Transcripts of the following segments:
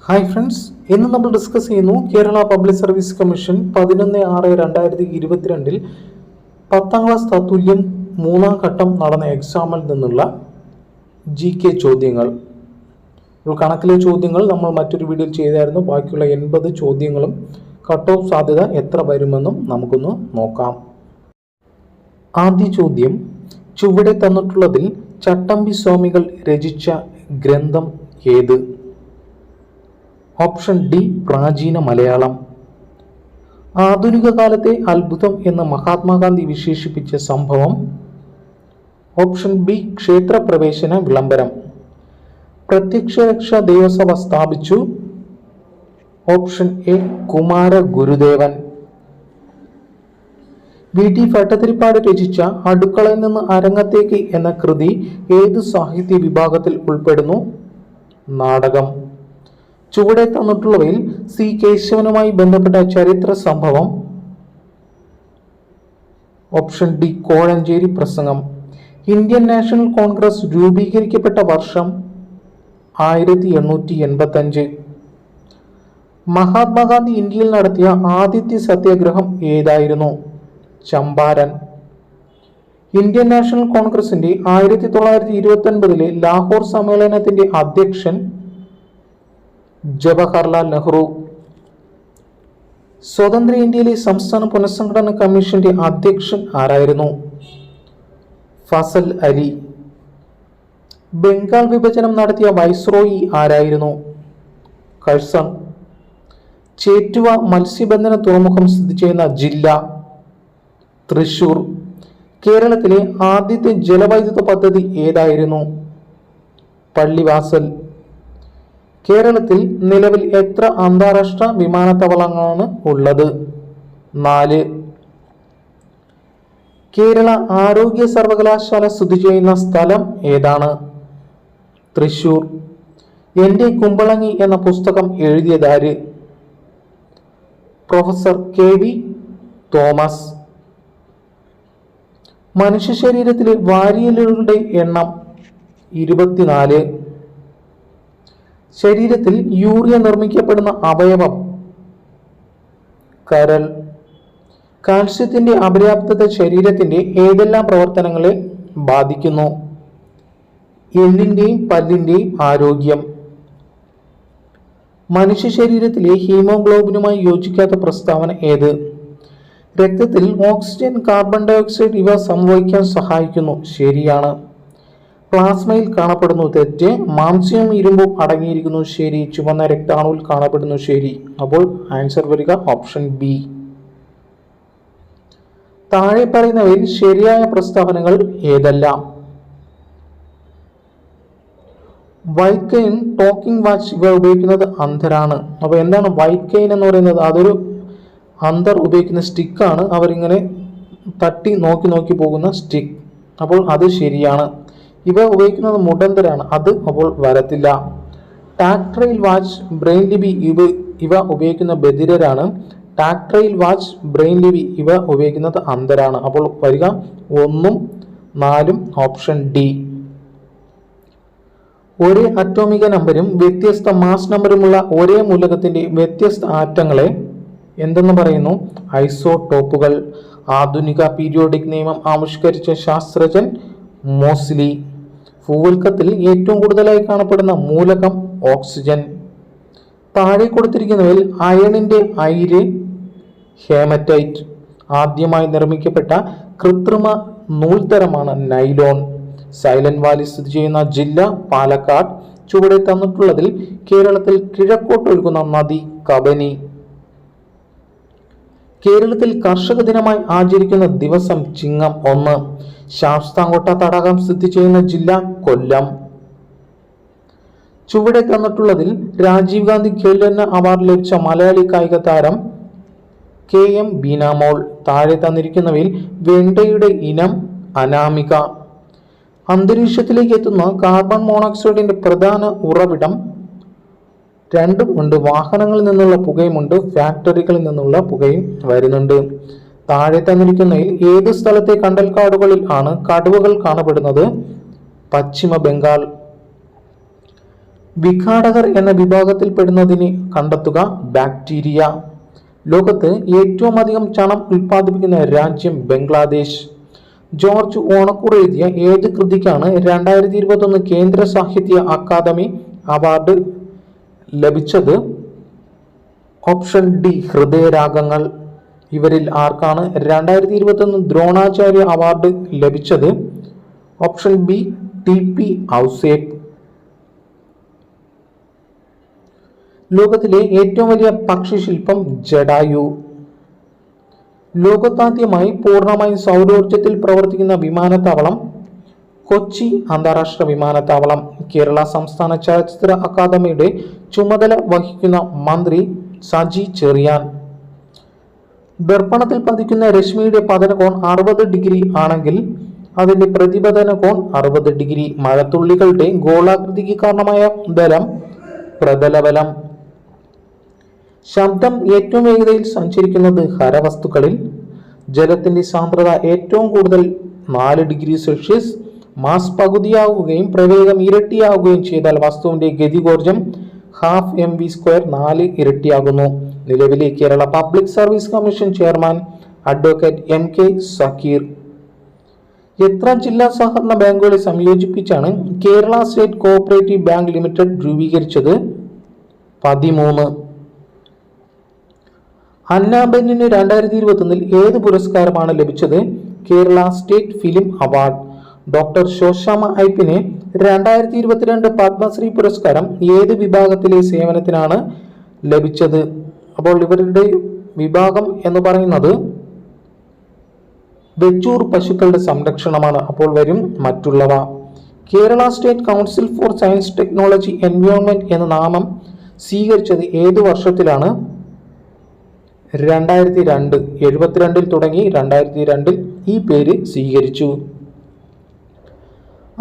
Hi friends, ഇന്ന് നമ്മൾ discuss ചെയ്യുന്നു കേരള പബ്ലിക് സർവീസ് കമ്മീഷൻ 11/6/2022 10ാം ക്ലാസ് തത്തുല്യം 3ാം ഘട്ടം നടന്ന എക്സാമിൽ നിന്നുള്ള GK ചോദ്യങ്ങൾ. കണക്കിലെ ചോദ്യങ്ങൾ നമ്മൾ മറ്റൊരു വീഡിയോയിൽ ചെയ്തായിരുന്നു. ബാക്കിയുള്ള 80 ചോദ്യങ്ങളും കട്ട് ഓഫ് സാധ്യത എത്ര വരുമെന്നും നമുക്കൊന്ന് നോക്കാം. ആദ്യ ചോദ്യം, ചുവടെ തന്നിട്ടുള്ളതിൽ ചട്ടമ്പി സ്വാമികൾ രചിച്ച ഗ്രന്ഥം ഏത്? ഓപ്ഷൻ ഡി പ്രാചീന മലയാളം. ആധുനിക കാലത്തെ അത്ഭുതം എന്ന് മഹാത്മാഗാന്ധി വിശേഷിപ്പിച്ച സംഭവം? ഓപ്ഷൻ ബി ക്ഷേത്രപ്രവേശന വിളംബരം. പ്രത്യക്ഷരക്ഷ ദേവസഭ സ്ഥാപിച്ചു? ഓപ്ഷൻ എ കുമാര ഗുരുദേവൻ. VT ഭട്ടതിരിപ്പാട് രചിച്ച അടുക്കളയിൽ നിന്ന് അരങ്ങത്തേക്ക് എന്ന കൃതി ഏതു സാഹിത്യ വിഭാഗത്തിൽ ഉൾപ്പെടുന്നു? നാടകം. ചുവടെ തന്നിട്ടുള്ളവയിൽ C കേശവനുമായി ബന്ധപ്പെട്ട ചരിത്ര സംഭവം? ഓപ്ഷൻ ഡി കോഴഞ്ചേരി പ്രസംഗം. ഇന്ത്യൻ നാഷണൽ കോൺഗ്രസ് രൂപീകരിക്കപ്പെട്ട വർഷം? 1885. മഹാത്മാഗാന്ധി ഇന്ത്യയിൽ നടത്തിയ ആദ്യത്തെ സത്യാഗ്രഹം ഏതായിരുന്നു? ചമ്പാരൻ. ഇന്ത്യൻ നാഷണൽ കോൺഗ്രസിന്റെ 1929 ലാഹോർ സമ്മേളനത്തിന്റെ അധ്യക്ഷൻ? ജവഹർലാൽ നെഹ്റു. സ്വതന്ത്ര ഇന്ത്യയിലെ സംസ്ഥാന പുനഃസംഘടന കമ്മീഷന്റെ അധ്യക്ഷൻ ആരായിരുന്നു? ഫസൽ അലി. ബംഗാൾ വിഭജനം നടത്തിയ വൈസ്രോയി ആരായിരുന്നു? കഴ്സൺ. ചേറ്റുവ മത്സ്യബന്ധന തുറമുഖം സ്ഥിതി ചെയ്യുന്ന ജില്ല? തൃശൂർ. കേരളത്തിലെ ആദ്യത്തെ ജലവൈദ്യുത പദ്ധതി ഏതായിരുന്നു? പള്ളിവാസൽ. കേരളത്തിൽ നിലവിൽ എത്ര അന്താരാഷ്ട്ര വിമാനത്താവളങ്ങളാണ് ഉള്ളത്? 4. കേരള ആരോഗ്യ സർവകലാശാല സ്ഥിതി ചെയ്യുന്ന സ്ഥലം ഏതാണ്? തൃശൂർ. എൻ്റെ കുമ്പളങ്ങി എന്ന പുസ്തകം എഴുതിയതാര്? Professor KV Thomas. മനുഷ്യ ശരീരത്തിലെ വാരിയലുകളുടെ എണ്ണം? 24. ശരീരത്തിൽ യൂറിയ നിർമ്മിക്കപ്പെടുന്ന അവയവം? കരൾ. കാൽസ്യത്തിന്റെ അപര്യാപ്തത ശരീരത്തിന്റെ ഏതെല്ലാം പ്രവർത്തനങ്ങളെ ബാധിക്കുന്നു? എല്ലിന്റെയും പല്ലിന്റെയും ആരോഗ്യം. മനുഷ്യ ശരീരത്തിലെ ഹീമോഗ്ലോബിനുമായി യോജിക്കാത്ത പ്രസ്താവന ഏത്? രക്തത്തിൽ ഓക്സിജൻ, കാർബൺ ഡയോക്സൈഡ് ഇവ സംവഹിക്കാൻ സഹായിക്കുന്നു. ശരിയാണ്. പ്ലാസ്മയിൽ കാണപ്പെടുന്നു. തെറ്റ്. മാംസ്യവും ഇരുമ്പും അടങ്ങിയിരിക്കുന്നു. ശരി. ചുവന്ന രക്താണുവിൽ കാണപ്പെടുന്നു. ശരി. അപ്പോൾ ആൻസർ വരിക ഓപ്ഷൻ ബി. താഴെ പറയുന്നവയിൽ ശരിയായ പ്രസ്താവനകൾ ഏതെല്ലാം? വൈറ്റ് കെയിൻ, ടോക്കിംഗ് വാച്ച് ഇവ ഉപയോഗിക്കുന്നത് അന്ധരാണ്. അപ്പോൾ എന്താണ് വൈറ്റ് കെയിൻ എന്ന് പറയുന്നത്? അതൊരു അന്ധർ ഉപയോഗിക്കുന്ന സ്റ്റിക്കാണ്. അവരിങ്ങനെ തട്ടി നോക്കി പോകുന്ന സ്റ്റിക്ക്. അപ്പോൾ അത് ശരിയാണ്. ഇവ ഉപയോഗിക്കുന്നത് മുടന്തരാണ്. അത് അപ്പോൾ വരത്തില്ല. ടാക്ടൈൽ വാച്ച്, ബ്രെയിൻ ലിപി ഇവ ഉപയോഗിക്കുന്ന ബധിരരാണ്. ടാക്ടൈൽ വാച്ച്, ബ്രെയിൻ ലിപി ഇവ ഉപയോഗിക്കുന്നത് അന്ധരാണ്. അപ്പോൾ വരിക 1ഉം 4ഉം ഓപ്ഷൻ ഡി. ഒരേ അറ്റോമിക നമ്പരും വ്യത്യസ്ത മാസ് നമ്പറുമുള്ള ഒരേ മൂലകത്തിന്റെ വ്യത്യസ്ത ആറ്റങ്ങളെ എന്തെന്ന് പറയുന്നു? ഐസോടോപ്പുകൾ. ആധുനിക പീരിയോഡിക് നിയമം ആവിഷ്കരിച്ച ശാസ്ത്രജ്ഞൻ മോസ്ലി. ഭൂവൽക്കത്തിൽ ഏറ്റവും കൂടുതലായി കാണപ്പെടുന്ന മൂലകം? ഓക്സിജൻ. താഴെ കൊടുത്തിരിക്കുന്നവയിൽ അയണിന്റെ അയിര്? ഹേമറ്റൈറ്റ്. ആദ്യമായി നിർമ്മിക്കപ്പെട്ട കൃത്രിമ നൂൽത്തരമാണ് നൈലോൺ. സൈലന്റ് വാലി സ്ഥിതി ചെയ്യുന്ന ജില്ല? പാലക്കാട്. ചുവടെ തന്നിട്ടുള്ളതിൽ കേരളത്തിൽ കിഴക്കോട്ടൊഴുകുന്ന നദി? കബനി. കേരളത്തിൽ കർഷക ദിനമായി ആചരിക്കുന്ന ദിവസം? ചിങ്ങം 1. ശാസ്താംകോട്ട തടാകം സ്ഥിതി ചെയ്യുന്ന ജില്ല? കൊല്ലം. ചുവടെ തന്നിട്ടുള്ളതിൽ രാജീവ് ഗാന്ധി ഖേൽരത്ന അവാർഡ് ലഭിച്ച മലയാളി കായിക താരം? KM ബീനാമോൾ. താഴെ തന്നിരിക്കുന്നവയിൽ വെണ്ടയുടെ ഇനം? അനാമിക. അന്തരീക്ഷത്തിലേക്ക് എത്തുന്ന കാർബൺ മോണോക്സൈഡിന്റെ പ്രധാന ഉറവിടം? രണ്ടും ഉണ്ട്. വാഹനങ്ങളിൽ നിന്നുള്ള പുകയുമുണ്ട്, ഫാക്ടറികളിൽ നിന്നുള്ള പുകയും വരുന്നുണ്ട്. താഴെ തന്നിരിക്കുന്നതിൽ ഏത് സ്ഥലത്തെ കണ്ടൽക്കാടുകളിൽ ആണ് കടുവകൾ കാണപ്പെടുന്നത്? പശ്ചിമ ബംഗാൾ. വിഘാടകർ എന്ന വിഭാഗത്തിൽപ്പെടുന്നതിനെ കണ്ടെത്തുക. ബാക്ടീരിയ. ലോകത്ത് ഏറ്റവും അധികം ചണം ഉൽപ്പാദിപ്പിക്കുന്ന രാജ്യം ബംഗ്ലാദേശ്. ജോർജ് ഓണക്കൂർ എഴുതിയ ഏത് കൃതിക്കാണ് 2021 കേന്ദ്ര സാഹിത്യ അക്കാദമി അവാർഡ് ലഭിച്ചത്? ഓപ്ഷൻ ഡി ഹൃദയരാഗങ്ങൾ. ഇവരിൽ ആർക്കാണ് 2021 ദ്രോണാചാര്യ അവാർഡ് ലഭിച്ചത്? Option B TP Ouseph. ലോകത്തിലെ ഏറ്റവും വലിയ പക്ഷിശില്പം ജടായു. ലോകത്താദ്യമായി പൂർണ്ണമായും സൗരോർജ്ജത്തിൽ പ്രവർത്തിക്കുന്ന വിമാനത്താവളം കൊച്ചി അന്താരാഷ്ട്ര വിമാനത്താവളം. കേരള സംസ്ഥാന ചലച്ചിത്ര അക്കാദമിയുടെ ചുമതല വഹിക്കുന്ന മന്ത്രി സജി ചെറിയാൻ. ദർപ്പണത്തിൽ പതിക്കുന്ന രശ്മിയുടെ പതനകോൺ 60 ഡിഗ്രി ആണെങ്കിൽ അതിന്റെ പ്രതിപതന കോൺ 60 ഡിഗ്രി. മഴത്തുള്ളികളുടെ ഗോളാകൃതിക്ക് കാരണമായ ബലം പ്രതലബലം. ശബ്ദം ഏറ്റവും വേഗതയിൽ സഞ്ചരിക്കുന്നത് ഖരവസ്തുക്കളിൽ. ജലത്തിന്റെ സാന്ദ്രത ഏറ്റവും കൂടുതൽ 4 ഡിഗ്രി സെൽഷ്യസ്. മാസ് പകുതിയാവുകയും പ്രവേഗം ഇരട്ടിയാവുകയും ചെയ്താൽ വസ്തുവിന്റെ ഗതികോർജം ½mv², 4 ഇരട്ടിയാകുന്നു. നിലവിലെ Kerala public service commission chairman advocate MK Zakir. എത്ര ജില്ലാ സഹകരണ ബാങ്കുകളെ സംയോജിപ്പിച്ചാണ് Kerala state cooperative bank limited രൂപീകരിച്ചത്? 13. അന്നാബെന്നിന് 2021 ഏത് പുരസ്കാരമാണ് ലഭിച്ചത്? Kerala state film award. Doctor Sosamma ഐപ്പിന് 2022 പത്മശ്രീ പുരസ്കാരം ഏത് വിഭാഗത്തിലെ സേവനത്തിനാണ് ലഭിച്ചത്? അപ്പോൾ ഇവരുടെ വിഭാഗം എന്ന് പറയുന്നത് വെച്ചൂർ പശുക്കളുടെ സംരക്ഷണമാണ്. അപ്പോൾ വരും മറ്റുള്ളവ. Kerala state council for science technology environment എന്ന നാമം സ്വീകരിച്ചത് ഏത് വർഷത്തിലാണ്? 2002. 72 തുടങ്ങി 2002 ഈ പേര് സ്വീകരിച്ചു.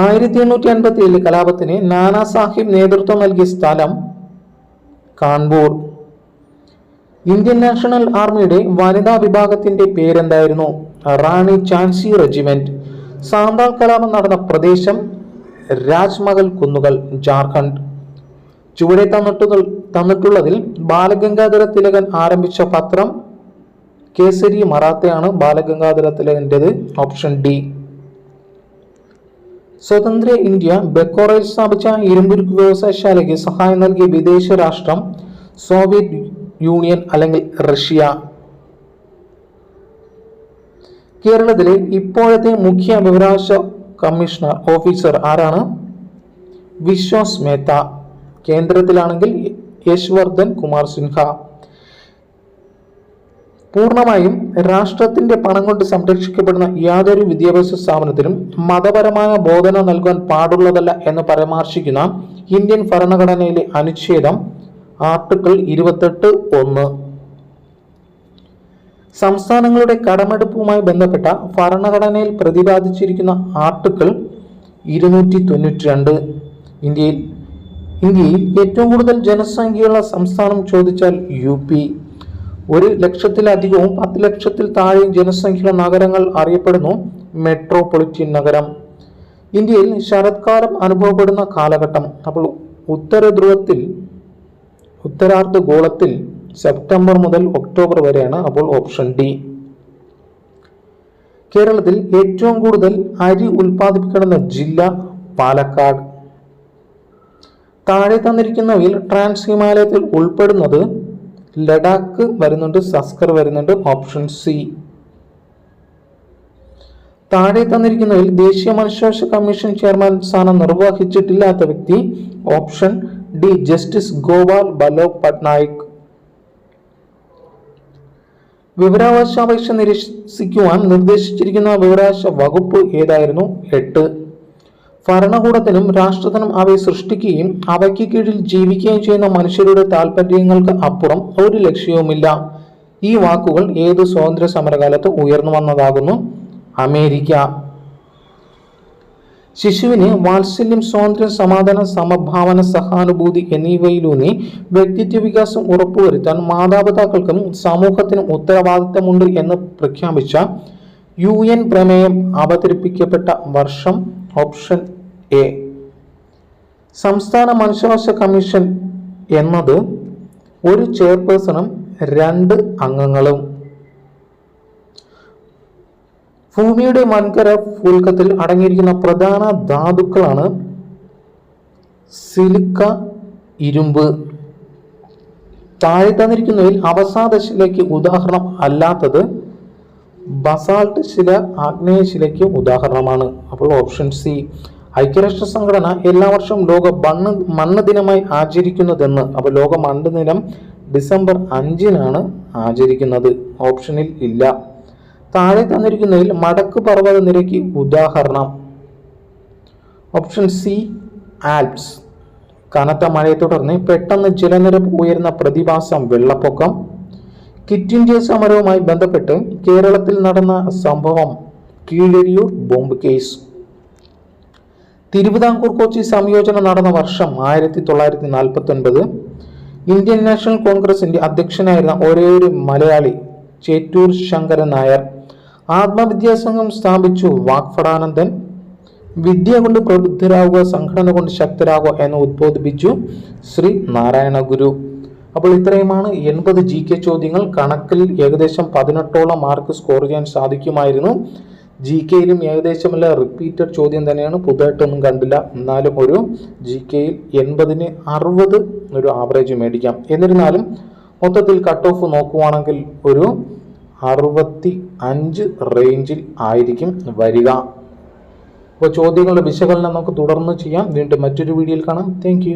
1857 കലാപത്തിന് നാനാ സാഹിബ് നേതൃത്വം നൽകിയ സ്ഥലം കാൺപൂർ. ഇന്ത്യൻ നാഷണൽ ആർമിയുടെ വനിതാ വിഭാഗത്തിന്റെ പേരെന്തായിരുന്നു? റാണി ഝാൻസി റെജിമെന്റ്. സാന്താൾ കലാപം നടന്ന പ്രദേശം രാജ്മഹൽ കുന്നുകൾ, ജാർഖണ്ഡ്. ചുവടെ തന്നിട്ടുള്ളതിൽ ബാലഗംഗാധര തിലകൻ ആരംഭിച്ച പത്രം കേസരി മറാത്തയാണ് ബാലഗംഗാധര തിലകന്റേത്. Option D. സ്വതന്ത്ര ഇന്ത്യ ബെക്കോറയിൽ സ്ഥാപിച്ച ഇരുമ്പുരുക്ക് വ്യവസായശാലയ്ക്ക് സഹായം നൽകിയ വിദേശ രാഷ്ട്രം സോവിയറ്റ് യൂണിയൻ അല്ലെങ്കിൽ റഷ്യ. കേരളത്തിലെ ഇപ്പോഴത്തെ മുഖ്യ വിവരാവകാശ കമ്മീഷണർ ഓഫീസർ ആരാണ്? വിശ്വാസ് മേത്ത. കേന്ദ്രത്തിലാണെങ്കിൽ യശ്വർദ്ധൻ കുമാർ സിൻഹ. പൂർണ്ണമായും രാഷ്ട്രത്തിന്റെ പണം കൊണ്ട് സംരക്ഷിക്കപ്പെടുന്ന യാതൊരു വിദ്യാഭ്യാസ സ്ഥാപനത്തിനും മതപരമായ ബോധന നൽകാൻ പാടുള്ളതല്ല എന്ന് പരാമർശിക്കുന്ന ഇന്ത്യൻ ഭരണഘടനയിലെ അനുച്ഛേദം ആർട്ടിക്കിൾ 28(1). സംസ്ഥാനങ്ങളുടെ കടമെടുപ്പുമായി ബന്ധപ്പെട്ട ഭരണഘടനയിൽ പ്രതിപാദിച്ചിരിക്കുന്ന ആർട്ടിക്കിൾ 292. ഇന്ത്യയിൽ ഏറ്റവും കൂടുതൽ ജനസംഖ്യയുള്ള സംസ്ഥാനം ചോദിച്ചാൽ UP. 1,00,000-ലധികവും 10 ലക്ഷത്തിൽ താഴെയും ജനസംഖ്യയുള്ള നഗരങ്ങൾ അറിയപ്പെടുന്നു മെട്രോപൊളിറ്റൻ നഗരം. ഇന്ത്യയിൽ ശരത്കാലം അനുഭവപ്പെടുന്ന കാലഘട്ടം. അപ്പോൾ ഉത്തരാർദ്ധഗോളത്തിൽ സെപ്റ്റംബർ മുതൽ ഒക്ടോബർ വരെയാണ്. അപ്പോൾ ഓപ്ഷൻ ഡി. കേരളത്തിൽ ഏറ്റവും കൂടുതൽ അരി ഉൽപ്പാദിപ്പിക്കുന്ന ജില്ല പാലക്കാട്. താഴെ തന്നിരിക്കുന്നവയിൽ ട്രാൻസ് ഹിമാലയത്തിൽ ഉൾപ്പെടുന്നത് ലഡാക്ക് വരുന്നുണ്ട്, സസ്കർ വരുന്നുണ്ട്. Option C. താഴെ തന്നിരിക്കുന്നതിൽ ദേശീയ മനുഷ്യാവകാശ കമ്മീഷൻ ചെയർമാൻ സ്ഥാനം നിർവഹിച്ചിട്ടില്ലാത്ത വ്യക്തി? Option D justice Gopal Ballav Patnaik. വിവരാവകാശ അപേക്ഷ നിരസിക്കുവാൻ നിർദ്ദേശിച്ചിരിക്കുന്ന വിവരാവകാശ വകുപ്പ് ഏതായിരുന്നു? 8. ഭരണകൂടത്തിനും രാഷ്ട്രത്തിനും അവയെ സൃഷ്ടിക്കുകയും അവയ്ക്ക് കീഴിൽ ജീവിക്കുകയും ചെയ്യുന്ന മനുഷ്യരുടെ താല്പര്യങ്ങൾക്ക് അപ്പുറം ഒരു ലക്ഷ്യവുമില്ല. ഈ വാക്കുകൾ ഏത് സ്വാതന്ത്ര്യ സമരകാലത്ത് ഉയർന്നു വന്നതാകുന്നു? അമേരിക്ക. ശിശുവിന് വാത്സല്യം, സ്വാതന്ത്ര്യം, സമാധാനം, സമഭാവന, സഹാനുഭൂതി എന്നിവയിലൂന്നി വ്യക്തിത്വ വികാസം ഉറപ്പുവരുത്താൻ മാതാപിതാക്കൾക്കും സമൂഹത്തിനും ഉത്തരവാദിത്തമുണ്ട് എന്ന് പ്രഖ്യാപിച്ച UN പ്രമേയം അവതരിപ്പിക്കപ്പെട്ട വർഷം? Option A. സംസ്ഥാന മനുഷ്യാവകാശ കമ്മീഷൻ എന്നത് ഒരു ചെയർപേഴ്സണും 2 അംഗങ്ങളും. ഭൂമിയുടെ വൻകര ഭൂൽക്കത്തിൽ അടങ്ങിയിരിക്കുന്ന പ്രധാന ധാതുക്കളാണ് സിലിക്ക, ഇരുമ്പ്. താഴെ തന്നിരിക്കുന്നതിൽ അവസാദ ശിലയ്ക്ക് ഉദാഹരണം അല്ലാത്തത് ബസാൾട്ട് ശില ആഗ്നേയശിലയ്ക്ക് ഉദാഹരണമാണ്. അപ്പോൾ ഓപ്ഷൻ സി. ഐക്യരാഷ്ട്ര സംഘടന എല്ലാ വർഷവും ലോക മണ്ണ് ദിനമായി ആചരിക്കുന്നതെന്ന്. അപ്പോൾ ലോക മണ്ണ് ദിനം ഡിസംബർ 5-നാണ് ആചരിക്കുന്നത്. ഓപ്ഷനിൽ ഇല്ല. താഴെ തന്നിരിക്കുന്നതിൽ മടക്ക് പർവ്വത നിരയ്ക്ക് ഉദാഹരണം. Option C Alps. കനത്ത മഴയെ തുടർന്ന് പെട്ടെന്ന് ജലനിരപ്പ് ഉയരുന്ന പ്രതിഭാസം വെള്ളപ്പൊക്കം. ക്വിറ്റ് ഇന്ത്യ സമരവുമായി ബന്ധപ്പെട്ട് കേരളത്തിൽ നടന്ന സംഭവം കീഴരിയൂർ ബോംബ് കേസ്. തിരുവിതാംകൂർ കൊച്ചി സംയോജനം നടന്ന വർഷം 1949. ഇന്ത്യൻ നാഷണൽ കോൺഗ്രസിന്റെ അധ്യക്ഷനായിരുന്ന ഒരേയൊരു മലയാളി ചേറ്റൂർ ശങ്കരൻ നായർ. ആത്മവിദ്യാസംഘം സ്ഥാപിച്ചു വാഗ്ഭടാനന്ദൻ. വിദ്യ കൊണ്ട് പ്രബുദ്ധരാകുക, സംഘടന കൊണ്ട് ശക്തരാകുക എന്ന് ഉദ്ബോധിപ്പിച്ചു ശ്രീ നാരായണ ഗുരു. അപ്പോൾ ഇത്രയുമാണ് 80 GK ചോദ്യങ്ങൾ. കണക്കിൽ ഏകദേശം 18ഓളം മാർക്ക് സ്കോർ ചെയ്യാൻ സാധിക്കുമായിരുന്നു. GKയിലും ഏകദേശമല്ല റിപ്പീറ്റഡ് ചോദ്യം തന്നെയാണ്, പുതുതായിട്ടൊന്നും കണ്ടില്ല. എന്നാലും ഒരു GKയിൽ 80-ന് 60 ഒരു ആവറേജ് മേടിക്കാം. എന്നിരുന്നാലും മൊത്തത്തിൽ കട്ട് ഓഫ് നോക്കുവാണെങ്കിൽ ഒരു 65 റേഞ്ചിൽ ആയിരിക്കും വരിക. അപ്പോൾ ചോദ്യങ്ങളുടെ വിശകലനം നമുക്ക് തുടർന്ന് ചെയ്യാം. വീണ്ടും മറ്റൊരു വീഡിയോയിൽ കാണാം. താങ്ക്